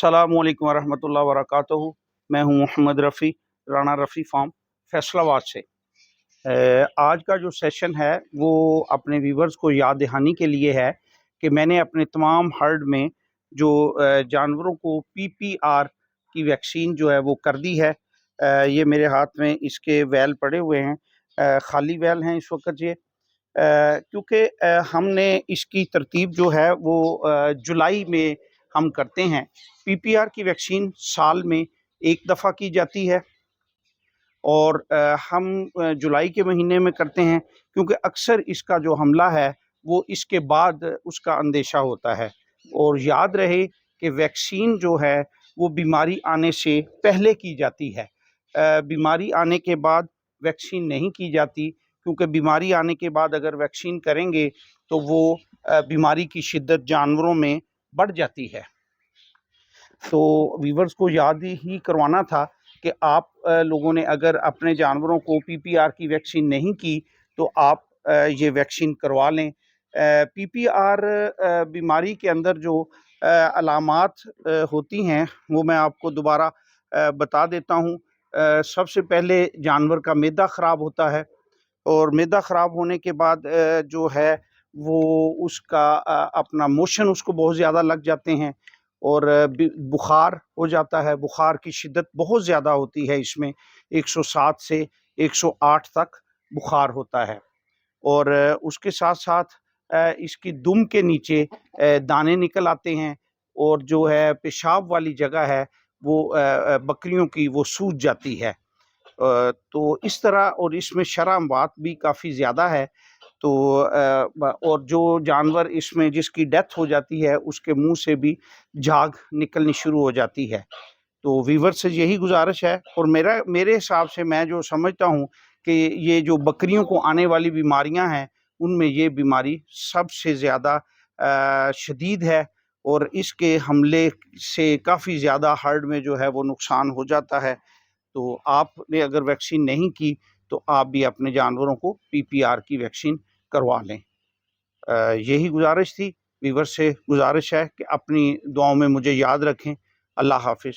अस्सलामु अलैकुम वरहमतुल्लाहि वबरकातुहू। मैं हूं मोहम्मद रफ़ी, राना रफ़ी फार्म फैसलाबाद से। आज का जो सेशन है वो अपने व्यूवर्स को याद दहानी के लिए है कि मैंने अपने तमाम हर्ड में जो जानवरों को पीपीआर की वैक्सीन जो है वो कर दी है। ये मेरे हाथ में इसके वैल पड़े हुए हैं, खाली वैल हैं इस वक्त ये, क्योंकि हमने इसकी तरतीब जो है वो जुलाई में हम करते हैं। पीपीआर की वैक्सीन साल में एक दफ़ा की जाती है और हम जुलाई के महीने में करते हैं, क्योंकि अक्सर इसका जो हमला है वो इसके बाद उसका अंदेशा होता है। और याद रहे कि वैक्सीन जो है वो बीमारी आने से पहले की जाती है, बीमारी आने के बाद वैक्सीन नहीं की जाती, क्योंकि बीमारी आने के बाद अगर वैक्सीन करेंगे तो वो बीमारी की शिद्दत जानवरों में बढ़ जाती है। तो वीवर्स को याद ही करवाना था कि आप लोगों ने अगर अपने जानवरों को पीपीआर की वैक्सीन नहीं की तो आप ये वैक्सीन करवा लें। पीपीआर बीमारी के अंदर जो अलामात होती हैं वो मैं आपको दोबारा बता देता हूँ। सबसे पहले जानवर का मैदा ख़राब होता है, और मैदा ख़राब होने के बाद जो है वो उसका अपना मोशन उसको बहुत ज़्यादा लग जाते हैं, और बुखार हो जाता है। बुखार की शिद्दत बहुत ज़्यादा होती है, इसमें 107 से 108 तक बुखार होता है। और उसके साथ साथ इसकी दुम के नीचे दाने निकल आते हैं, और जो है पेशाब वाली जगह है वो बकरियों की वो सूज जाती है। तो इस तरह, और इसमें शर्म-बात भी काफ़ी ज़्यादा है। तो और जो जानवर इसमें जिसकी डेथ हो जाती है उसके मुंह से भी झाग निकलनी शुरू हो जाती है। तो वीवर से यही गुजारिश है, और मेरे हिसाब से मैं जो समझता हूँ कि ये जो बकरियों को आने वाली बीमारियां हैं उनमें ये बीमारी सबसे ज़्यादा शदीद है, और इसके हमले से काफ़ी ज़्यादा हर्ड में जो है वो नुकसान हो जाता है। तो आपने अगर वैक्सीन नहीं की तो आप भी अपने जानवरों को पीपीआर की वैक्सीन करवा लें। यही गुजारिश थी। वीवर से गुजारिश है कि अपनी दुआओं में मुझे याद रखें। अल्लाह हाफिज़।